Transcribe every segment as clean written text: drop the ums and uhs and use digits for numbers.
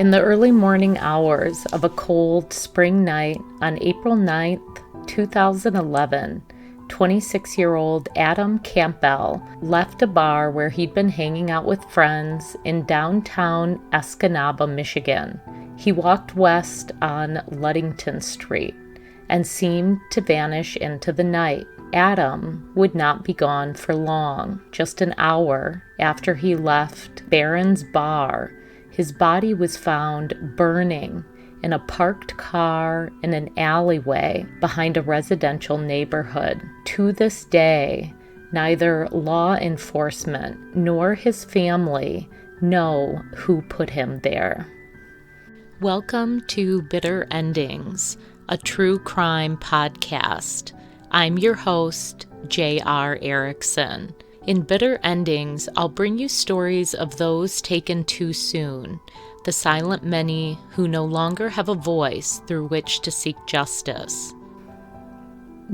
In the early morning hours of a cold spring night on April 9th, 2011, 26-year-old Adam Campbell left a bar where he'd been hanging out with friends in downtown Escanaba, Michigan. He walked west on Ludington Street and seemed to vanish into the night. Adam would not be gone for long. Just an hour after he left Barron's Bar, his body was found burning in a parked car in an alleyway behind a residential neighborhood. To this day, neither law enforcement nor his family know who put him there. Welcome to Bitter Endings, a true crime podcast. I'm your host, J.R. Erickson. In Bitter Endings, I'll bring you stories of those taken too soon, the silent many who no longer have a voice through which to seek justice.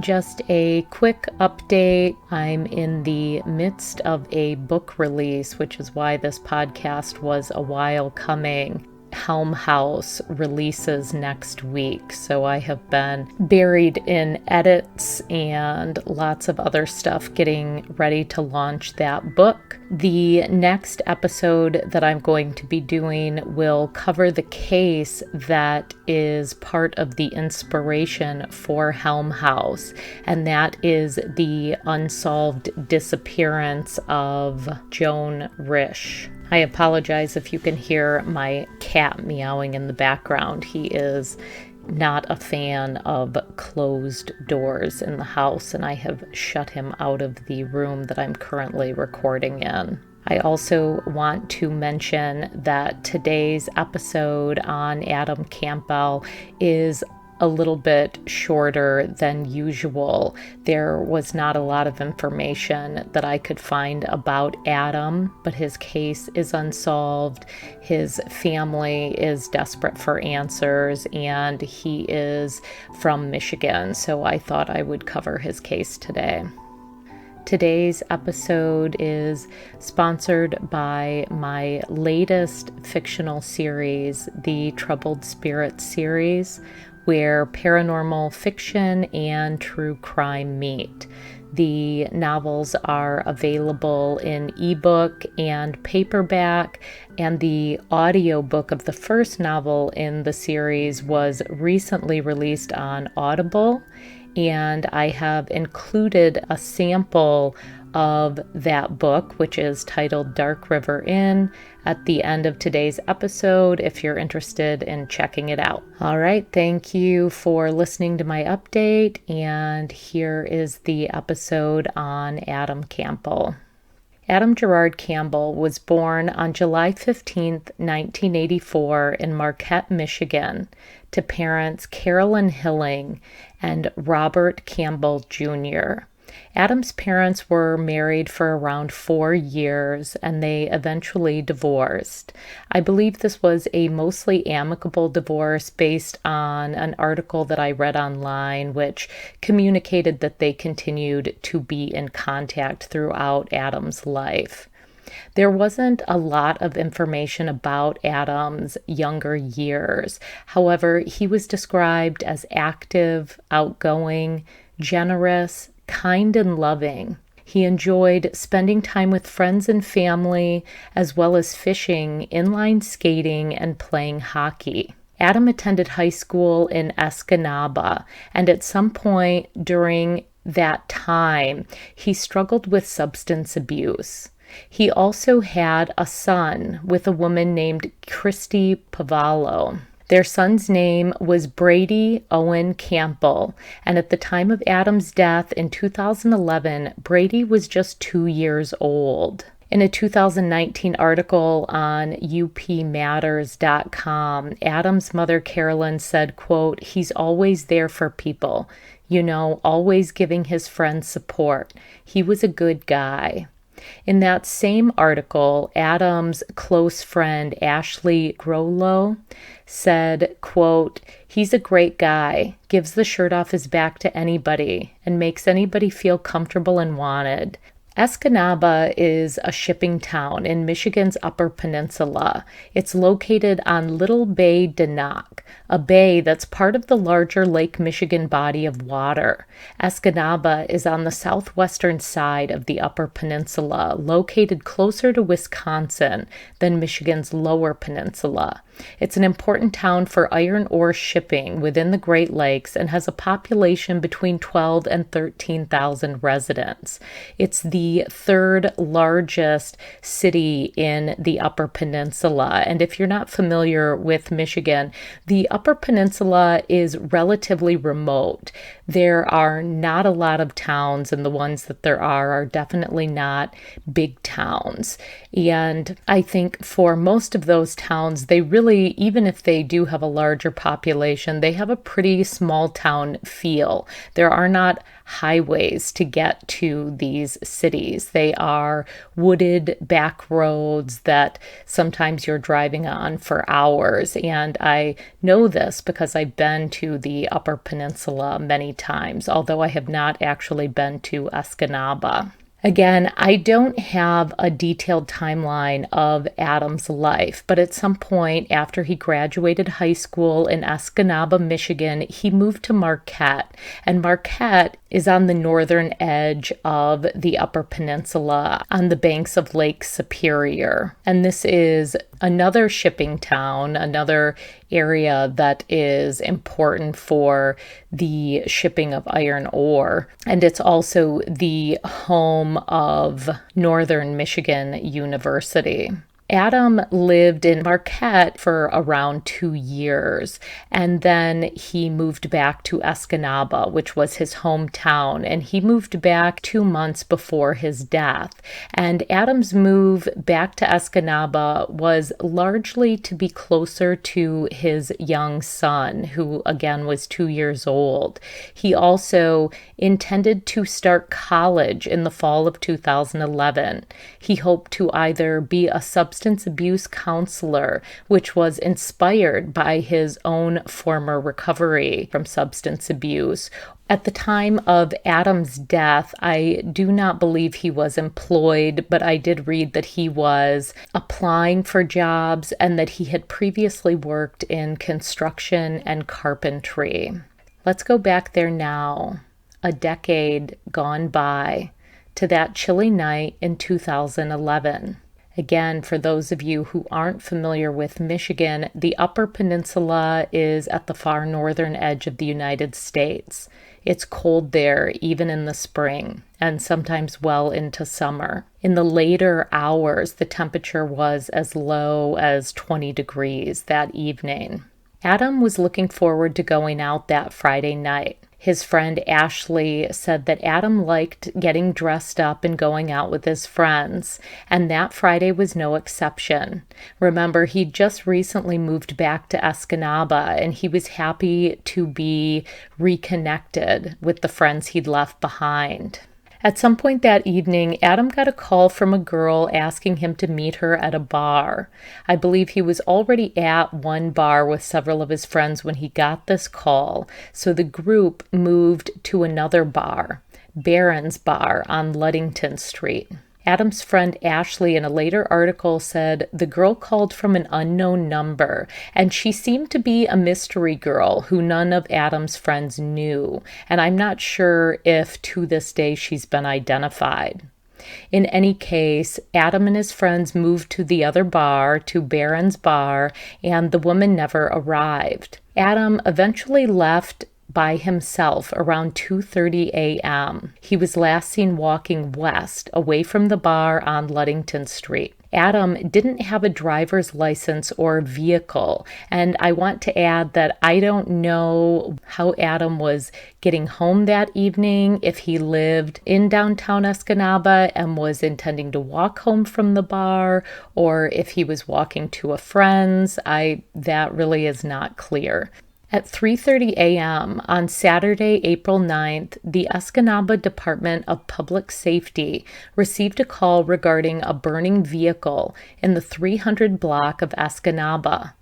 Just a quick update. I'm in the midst of a book release, which is why this podcast was a while coming. Helm House releases next week, so I have been buried in edits and lots of other stuff getting ready to launch that book. The next episode that I'm going to be doing will cover the case that is part of the inspiration for Helm House, and that is the unsolved disappearance of Joan Risch. I apologize if you can hear my cat meowing in the background. He is not a fan of closed doors in the house, and I have shut him out of the room that I'm currently recording in. I also want to mention that today's episode on Adam Campbell is a little bit shorter than usual. There was not a lot of information that I could find about Adam, but his case is unsolved. His family is desperate for answers, and he is from Michigan, so I thought I would cover his case today. Today's episode is sponsored by my latest fictional series, the Troubled Spirits series, where paranormal fiction and true crime meet. The novels are available in ebook and paperback, and the audiobook of the first novel in the series was recently released on Audible, and I have included a sample of that book, which is titled Dark River Inn, at the end of today's episode if you're interested in checking it out. All right, thank you for listening to my update, and here is the episode on Adam Campbell. Adam Gerard Campbell was born on July 15, 1984 in Marquette, Michigan, to parents Carolyn Hilling and Robert Campbell Jr. Adam's parents were married for around 4 years, and they eventually divorced. I believe this was a mostly amicable divorce based on an article that I read online, which communicated that they continued to be in contact throughout Adam's life. There wasn't a lot of information about Adam's younger years. However, he was described as active, outgoing, generous, kind and loving. He enjoyed spending time with friends and family, as well as fishing, inline skating, and playing hockey. Adam attended high school in Escanaba, and at some point during that time, he struggled with substance abuse. He also had a son with a woman named Christy Pavallo. Their son's name was Brady Owen Campbell, and at the time of Adam's death in 2011, Brady was just 2 years old. In a 2019 article on upmatters.com, Adam's mother, Carolyn, said, quote, "He's always there for people, always giving his friends support. He was a good guy." In that same article, Adam's close friend, Ashley Grollo, said, quote, "He's a great guy, gives the shirt off his back to anybody, and makes anybody feel comfortable and wanted. Escanaba is a shipping town in Michigan's Upper Peninsula. It's located on Little Bay de Noc, a bay that's part of the larger Lake Michigan body of water. Escanaba is on the southwestern side of the Upper Peninsula, located closer to Wisconsin than Michigan's Lower Peninsula. It's an important town for iron ore shipping within the Great Lakes and has a population between 12 and 13,000 residents. It's the third largest city in the Upper Peninsula. And if you're not familiar with Michigan, the Upper Peninsula is relatively remote. There are not a lot of towns, and the ones that there are definitely not big towns. And I think for most of those towns, they really, even if they do have a larger population, they have a pretty small town feel. There are not highways to get to these cities. They are wooded back roads that sometimes you're driving on for hours. And I know this because I've been to the Upper Peninsula many times, although I have not actually been to Escanaba. Again, I don't have a detailed timeline of Adam's life, but at some point after he graduated high school in Escanaba, Michigan, he moved to Marquette, and Marquette is on the northern edge of the Upper Peninsula on the banks of Lake Superior. And this is another shipping town, another area that is important for the shipping of iron ore. And it's also the home of Northern Michigan University. Adam lived in Marquette for around 2 years, and then he moved back to Escanaba, which was his hometown, and he moved back 2 months before his death. And Adam's move back to Escanaba was largely to be closer to his young son, who again was 2 years old. He also intended to start college in the fall of 2011. He hoped to either be a substance abuse counselor, which was inspired by his own former recovery from substance abuse. At the time of Adam's death, I do not believe he was employed, but I did read that he was applying for jobs and that he had previously worked in construction and carpentry. Let's go back there now, a decade gone by, to that chilly night in 2011. Again, for those of you who aren't familiar with Michigan, the Upper Peninsula is at the far northern edge of the United States. It's cold there, even in the spring, and sometimes well into summer. In the later hours, the temperature was as low as 20 degrees that evening. Adam was looking forward to going out that Friday night. His friend Ashley said that Adam liked getting dressed up and going out with his friends, and that Friday was no exception. Remember, he'd just recently moved back to Escanaba, and he was happy to be reconnected with the friends he'd left behind. At some point that evening, Adam got a call from a girl asking him to meet her at a bar. I believe he was already at one bar with several of his friends when he got this call, so the group moved to another bar, Barron's Bar on Ludington Street. Adam's friend Ashley in a later article said the girl called from an unknown number, and she seemed to be a mystery girl who none of Adam's friends knew, and I'm not sure if to this day she's been identified. In any case, Adam and his friends moved to the other bar, to Barron's Bar, and the woman never arrived. Adam eventually left by himself around 2:30 a.m. He was last seen walking west, away from the bar on Ludington Street. Adam didn't have a driver's license or vehicle, and I want to add that I don't know how Adam was getting home that evening, if he lived in downtown Escanaba and was intending to walk home from the bar, or if he was walking to a friend's. That really is not clear. At 3:30 a.m. on Saturday, April 9th, the Escanaba Department of Public Safety received a call regarding a burning vehicle in the 300 block of Escanaba.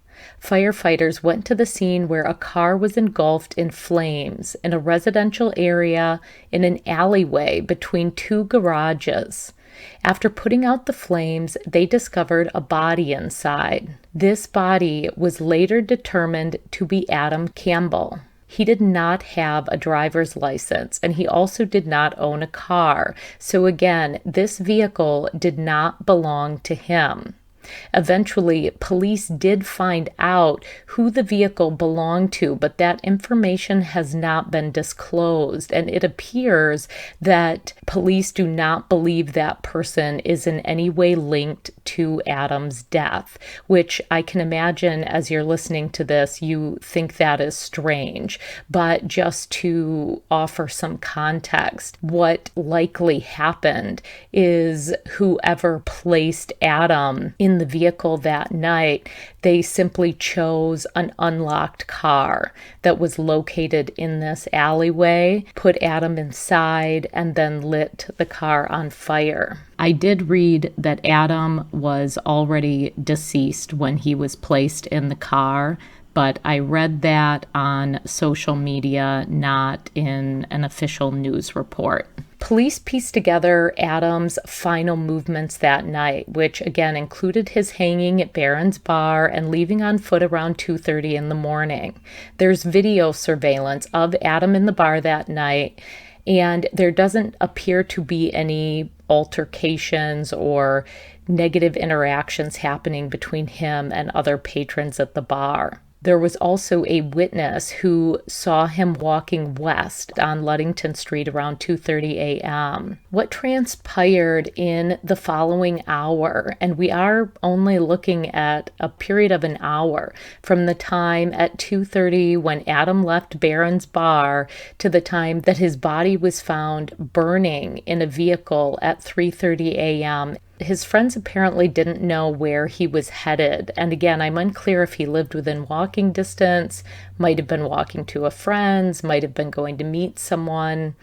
Firefighters went to the scene where a car was engulfed in flames in a residential area in an alleyway between two garages. After putting out the flames, they discovered a body inside. This body was later determined to be Adam Campbell. He did not have a driver's license, and he also did not own a car. So again, this vehicle did not belong to him. Eventually, police did find out who the vehicle belonged to, but that information has not been disclosed, and it appears that police do not believe that person is in any way linked to Adam's death, which I can imagine as you're listening to this, you think that is strange. But just to offer some context, what likely happened is whoever placed Adam in the vehicle that night, they simply chose an unlocked car that was located in this alleyway, put Adam inside, and then lit the car on fire. I did read that Adam was already deceased when he was placed in the car, but I read that on social media, not in an official news report. Police pieced together Adam's final movements that night, which again included his hanging at Barron's Bar and leaving on foot around 2:30 in the morning. There's video surveillance of Adam in the bar that night, and there doesn't appear to be any altercations or negative interactions happening between him and other patrons at the bar. There was also a witness who saw him walking west on Ludington Street around 2:30 a.m. What transpired in the following hour, and we are only looking at a period of an hour, from the time at 2:30 when Adam left Barron's Bar to the time that his body was found burning in a vehicle at 3:30 a.m. His friends apparently didn't know where he was headed. And again, I'm unclear if he lived within walking distance, might have been walking to a friend's, might have been going to meet someone.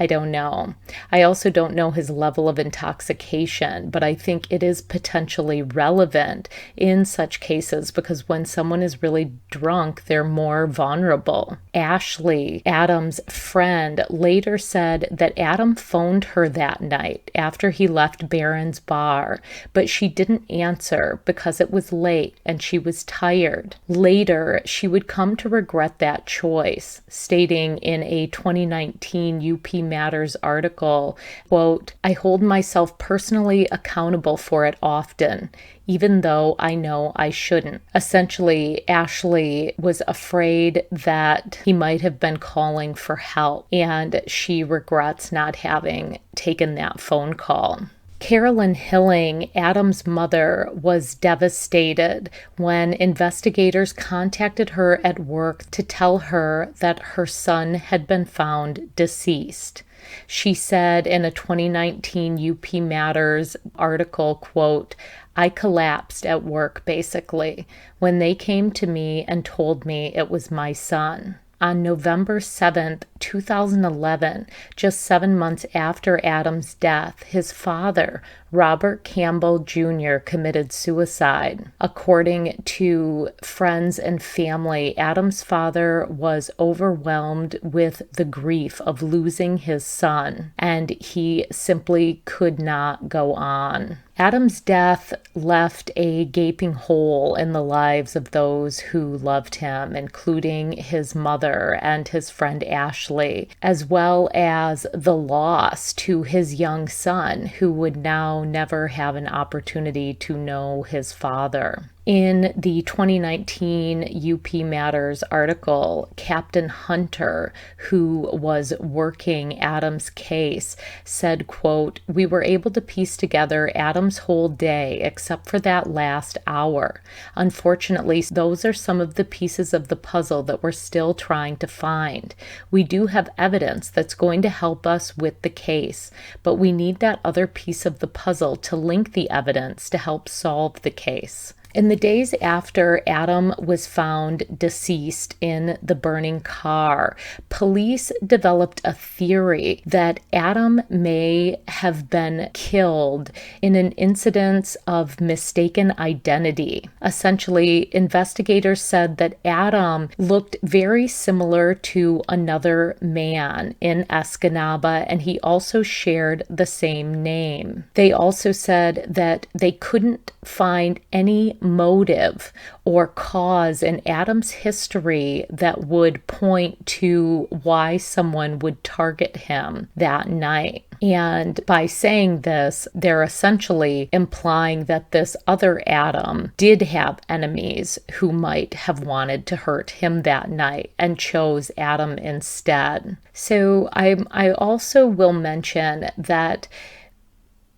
I don't know. I also don't know his level of intoxication, but I think it is potentially relevant in such cases because when someone is really drunk, they're more vulnerable. Ashley, Adam's friend, later said that Adam phoned her that night after he left Barron's Bar, but she didn't answer because it was late and she was tired. Later, she would come to regret that choice, stating in a 2019 UP Matters article, quote, "I hold myself personally accountable for it often, even though I know I shouldn't." Essentially, Ashley was afraid that he might have been calling for help, and she regrets not having taken that phone call. Carolyn Hilling, Adam's mother, was devastated when investigators contacted her at work to tell her that her son had been found deceased. She said in a 2019 UP Matters article, quote, "I collapsed at work, basically, when they came to me and told me it was my son." On November 7th, 2011, just 7 months after Adam's death, his father, Robert Campbell Jr., committed suicide. According to friends and family, Adam's father was overwhelmed with the grief of losing his son, and he simply could not go on. Adam's death left a gaping hole in the lives of those who loved him, including his mother and his friend Ashley, as well as the loss to his young son, who would now never have an opportunity to know his father. In the 2019 UP Matters article, Captain Hunter, who was working Adam's case, said, quote, "We were able to piece together Adam's whole day except for that last hour. Unfortunately, those are some of the pieces of the puzzle that we're still trying to find. We do have evidence that's going to help us with the case, but we need that other piece of the puzzle to link the evidence to help solve the case." In the days after Adam was found deceased in the burning car, police developed a theory that Adam may have been killed in an incident of mistaken identity. Essentially, investigators said that Adam looked very similar to another man in Escanaba, and he also shared the same name. They also said that they couldn't find any motive or cause in Adam's history that would point to why someone would target him that night. And by saying this, they're essentially implying that this other Adam did have enemies who might have wanted to hurt him that night and chose Adam instead. So I also will mention that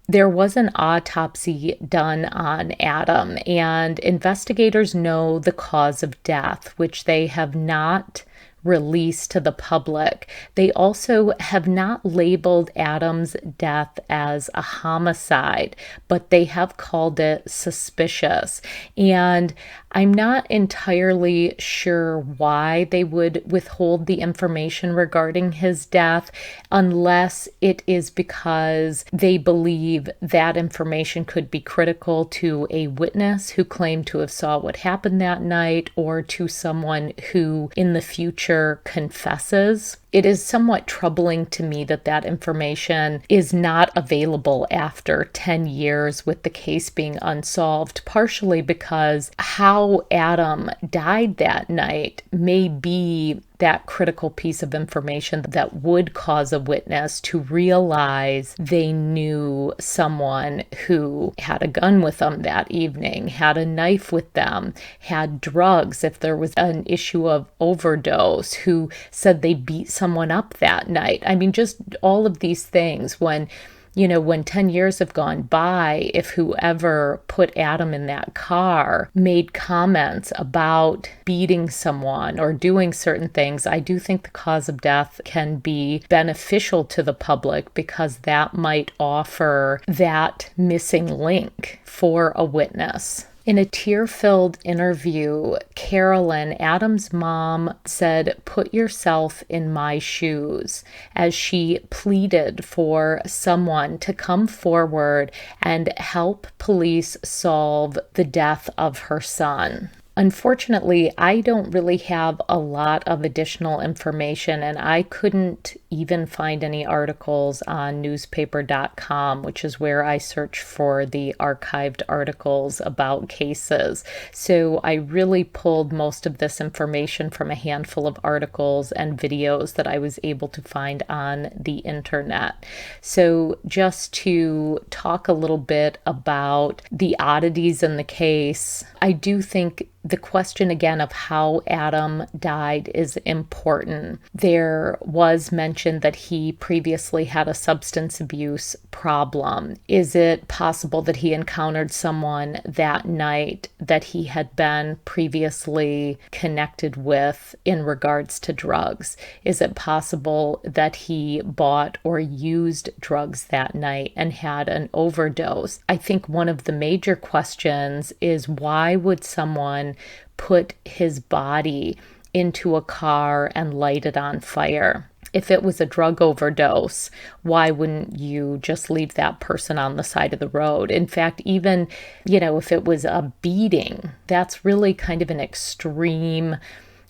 there was an autopsy done on Adam, and investigators know the cause of death, which they have not released to the public. They also have not labeled Adam's death as a homicide, but they have called it suspicious. And I'm not entirely sure why they would withhold the information regarding his death, unless it is because they believe that information could be critical to a witness who claimed to have saw what happened that night, or to someone who in the future confesses. It is somewhat troubling to me that that information is not available after 10 years with the case being unsolved, partially because how Adam died that night may be that critical piece of information that would cause a witness to realize they knew someone who had a gun with them that evening, had a knife with them, had drugs if there was an issue of overdose, who said they beat someone up that night. I mean, just all of these things. When 10 years have gone by, if whoever put Adam in that car made comments about beating someone or doing certain things, I do think the cause of death can be beneficial to the public, because that might offer that missing link for a witness. In a tear-filled interview, Carolyn, Adam's mom, said, "Put yourself in my shoes," as she pleaded for someone to come forward and help police solve the death of her son. Unfortunately, I don't really have a lot of additional information, and I couldn't even find any articles on newspaper.com, which is where I search for the archived articles about cases. So I really pulled most of this information from a handful of articles and videos that I was able to find on the internet. So just to talk a little bit about the oddities in the case, I do think the question again of how Adam died is important. There was mention that he previously had a substance abuse problem. Is it possible that he encountered someone that night that he had been previously connected with in regards to drugs? Is it possible that he bought or used drugs that night and had an overdose? I think one of the major questions is, why would someone put his body into a car and light it on fire? If it was a drug overdose, why wouldn't you just leave that person on the side of the road? In fact, even, if it was a beating, that's really kind of an extreme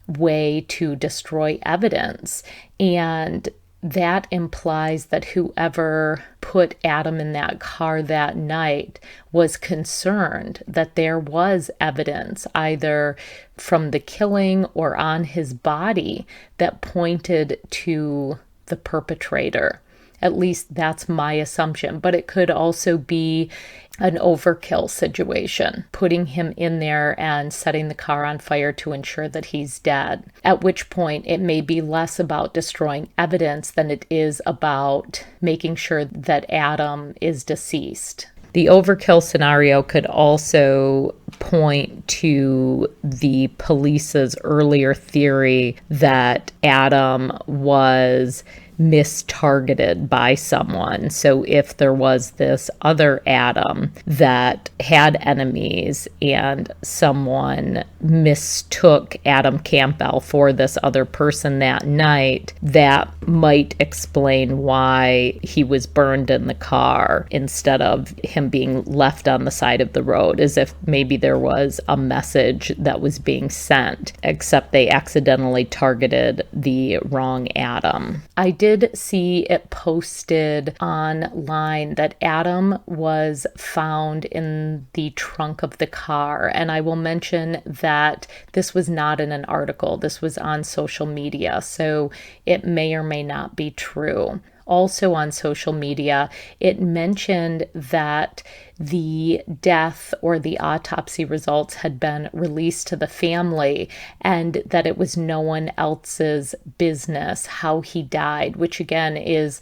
way to destroy evidence. And that implies that whoever put Adam in that car that night was concerned that there was evidence either from the killing or on his body that pointed to the perpetrator. At least that's my assumption. But it could also be an overkill situation, putting him in there and setting the car on fire to ensure that he's dead. At which point it may be less about destroying evidence than it is about making sure that Adam is deceased. The overkill scenario could also point to the police's earlier theory that Adam was mistargeted by someone. So if there was this other Adam that had enemies and someone mistook Adam Campbell for this other person that night, that might explain why he was burned in the car instead of him being left on the side of the road, as if maybe there was a message that was being sent, except they accidentally targeted the wrong Adam. I did see it posted online that Adam was found in the trunk of the car, and I will mention that this was not in an article. This was on social media, so it may or may not be true. Also on social media, it mentioned that the death or the autopsy results had been released to the family and that it was no one else's business how he died, which again it's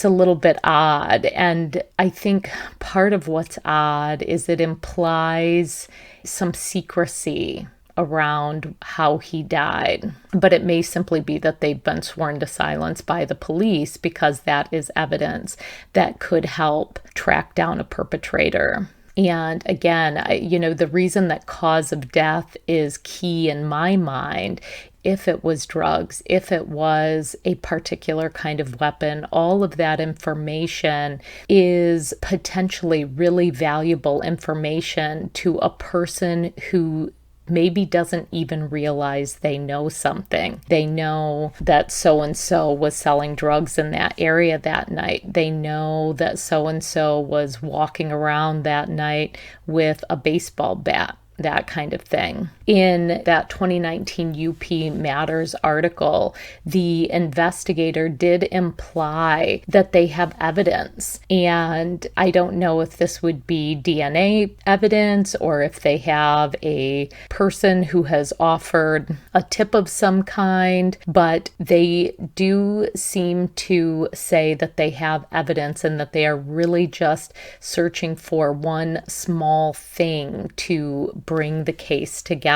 a little bit odd. And I think part of what's odd is it implies some secrecy around how he died. But it may simply be that they've been sworn to silence by the police, because that is evidence that could help track down a perpetrator. And again, the reason that cause of death is key in my mind. If it was drugs, if it was a particular kind of weapon, all of that information is potentially really valuable information to a person who maybe doesn't even realize they know something. They know that so-and-so was selling drugs in that area that night. They know that so-and-so was walking around that night with a baseball bat, that kind of thing. In that 2019 UP Matters article, the investigator did imply that they have evidence. And I don't know if this would be DNA evidence or if they have a person who has offered a tip of some kind, but they do seem to say that they have evidence and that they are really just searching for one small thing to bring the case together.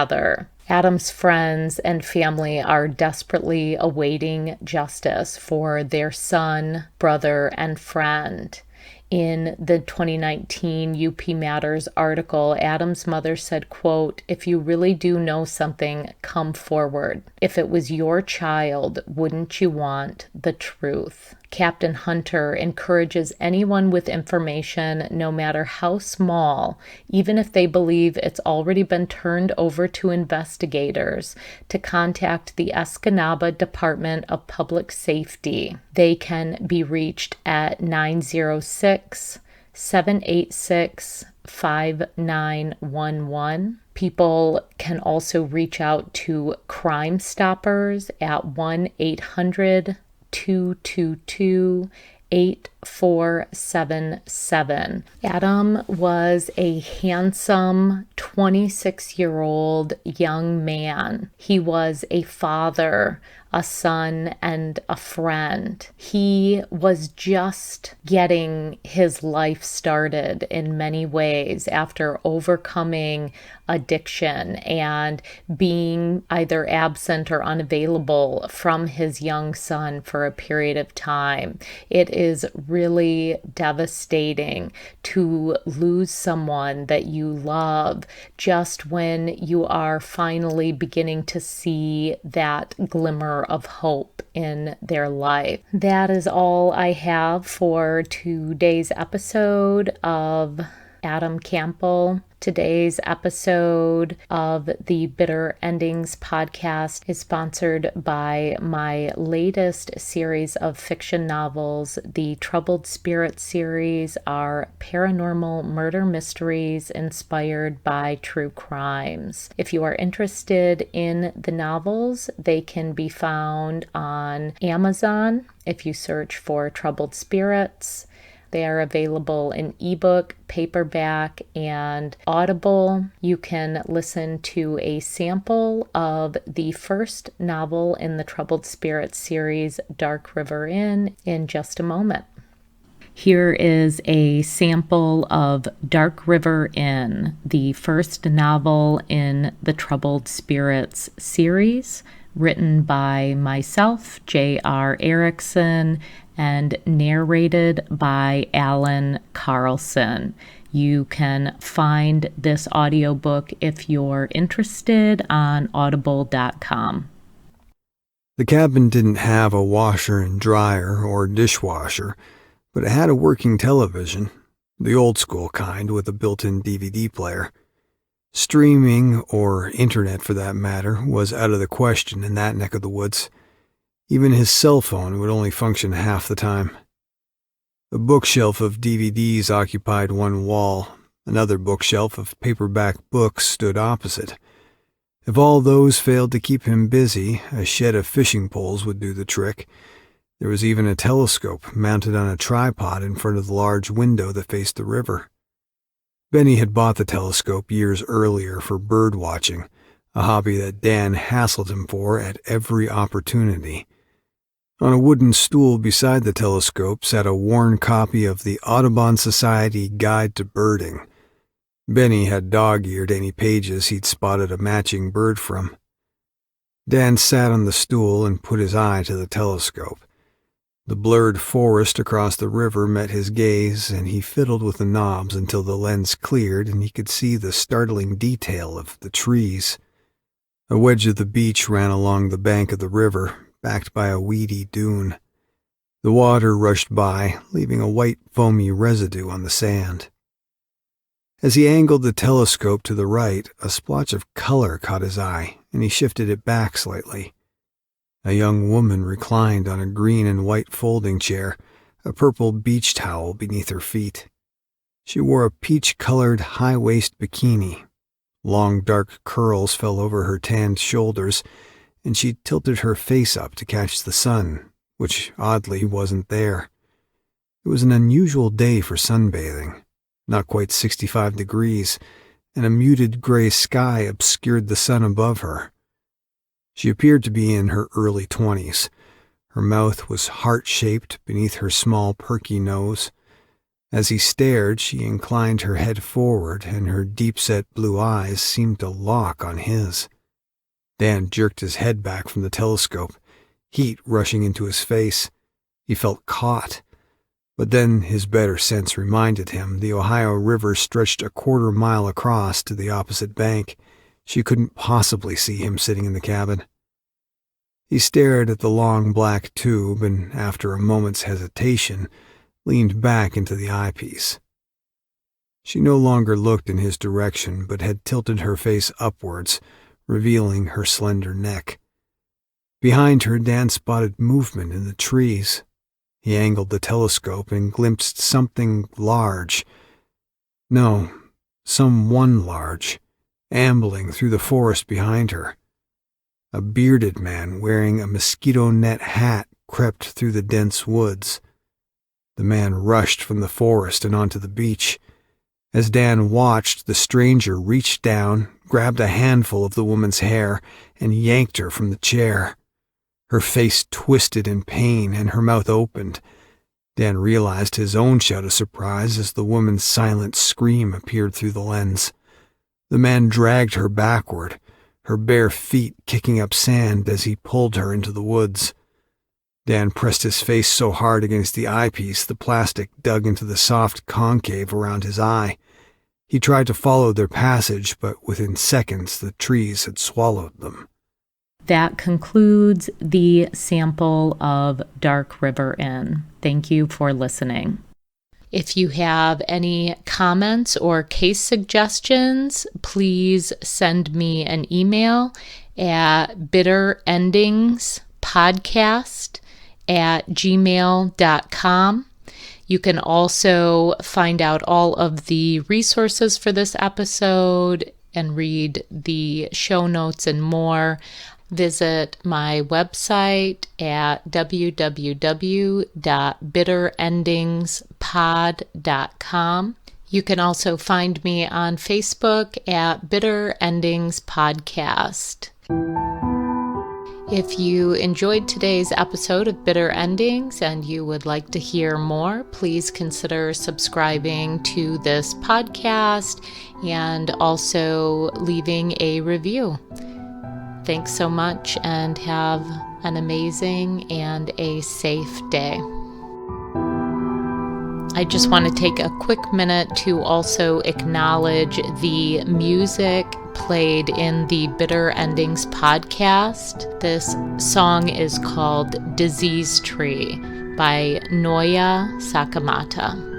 Adam's friends and family are desperately awaiting justice for their son, brother, and friend. In the 2019 UP Matters article, Adam's mother said, quote, "If you really do know something, come forward. If it was your child, wouldn't you want the truth?" Captain Hunter encourages anyone with information, no matter how small, even if they believe it's already been turned over to investigators, to contact the Escanaba Department of Public Safety. They can be reached at 906-786-5911. People can also reach out to Crime Stoppers at 1-800-222-8477. Adam was a handsome 26-year-old young man. He was a father, a son, and a friend. He was just getting his life started in many ways after overcoming addiction and being either absent or unavailable from his young son for a period of time. It is really devastating to lose someone that you love just when you are finally beginning to see that glimmer of hope in their life. That is all I have for today's episode of Adam Campbell. Today's episode of the Bitter Endings podcast is sponsored by my latest series of fiction novels. The Troubled Spirit series are paranormal murder mysteries inspired by true crimes. If you are interested in the novels, they can be found on Amazon if you search for Troubled Spirits. They are available in ebook, paperback, and Audible. You can listen to a sample of the first novel in the Troubled Spirits series, Dark River Inn, in just a moment. Here is a sample of Dark River Inn, the first novel in the Troubled Spirits series. written by myself, J.R. Erickson, and narrated by Alan Carlson. You can find this audiobook if you're interested on audible.com. The cabin didn't have a washer and dryer or dishwasher, but it had a working television, the old school kind with a built-in DVD player. Streaming, or internet for that matter, was out of the question in that neck of the woods. Even his cell phone would only function half the time. A bookshelf of DVDs occupied one wall. Another bookshelf of paperback books stood opposite. If all those failed to keep him busy, a shed of fishing poles would do the trick. There was even a telescope mounted on a tripod in front of the large window that faced the river. Benny had bought the telescope years earlier for bird watching, a hobby that Dan hassled him for at every opportunity. On a wooden stool beside the telescope sat a worn copy of the Audubon Society Guide to Birding. Benny had dog-eared any pages he'd spotted a matching bird from. Dan sat on the stool and put his eye to the telescope. The blurred forest across the river met his gaze, and he fiddled with the knobs until the lens cleared and he could see the startling detail of the trees. A wedge of the beach ran along the bank of the river, backed by a weedy dune. The water rushed by, leaving a white foamy residue on the sand. As he angled the telescope to the right, a splotch of color caught his eye, and he shifted it back slightly. A young woman reclined on a green and white folding chair, a purple beach towel beneath her feet. She wore a peach-colored high-waist bikini. Long dark curls fell over her tanned shoulders, and she tilted her face up to catch the sun, which oddly wasn't there. It was an unusual day for sunbathing, not quite 65 degrees, and a muted gray sky obscured the sun above her. She appeared to be in her early 20s. Her mouth was heart-shaped beneath her small, perky nose. As he stared, she inclined her head forward, and her deep-set blue eyes seemed to lock on his. Dan jerked his head back from the telescope, heat rushing into his face. He felt caught. But then his better sense reminded him the Ohio River stretched a quarter-mile across to the opposite bank. She couldn't possibly see him sitting in the cabin. He stared at the long black tube and, after a moment's hesitation, leaned back into the eyepiece. She no longer looked in his direction, but had tilted her face upwards, revealing her slender neck. Behind her, Dan spotted movement in the trees. He angled the telescope and glimpsed something large. No, someone large, ambling through the forest behind her. A bearded man wearing a mosquito net hat crept through the dense woods. The man rushed from the forest and onto the beach. As Dan watched, the stranger reached down, grabbed a handful of the woman's hair, and yanked her from the chair. Her face twisted in pain and her mouth opened. Dan realized his own shout of surprise as the woman's silent scream appeared through the lens. The man dragged her backward, her bare feet kicking up sand as he pulled her into the woods. Dan pressed his face so hard against the eyepiece the plastic dug into the soft concave around his eye. He tried to follow their passage, but within seconds the trees had swallowed them. That concludes the sample of Dark River Inn. Thank you for listening. If you have any comments or case suggestions, please send me an email at bitterendingspodcast@gmail.com. You can also find out all of the resources for this episode and read the show notes and more. Visit my website at www.bitterendingspod.com. You can also find me on Facebook at Bitter Endings Podcast. If you enjoyed today's episode of Bitter Endings and you would like to hear more, please consider subscribing to this podcast and also leaving a review. Thanks so much, and have an amazing and a safe day. I just want to take a quick minute to also acknowledge the music played in the Bitter Endings podcast. This song is called Disease Tree by Noya Sakamata.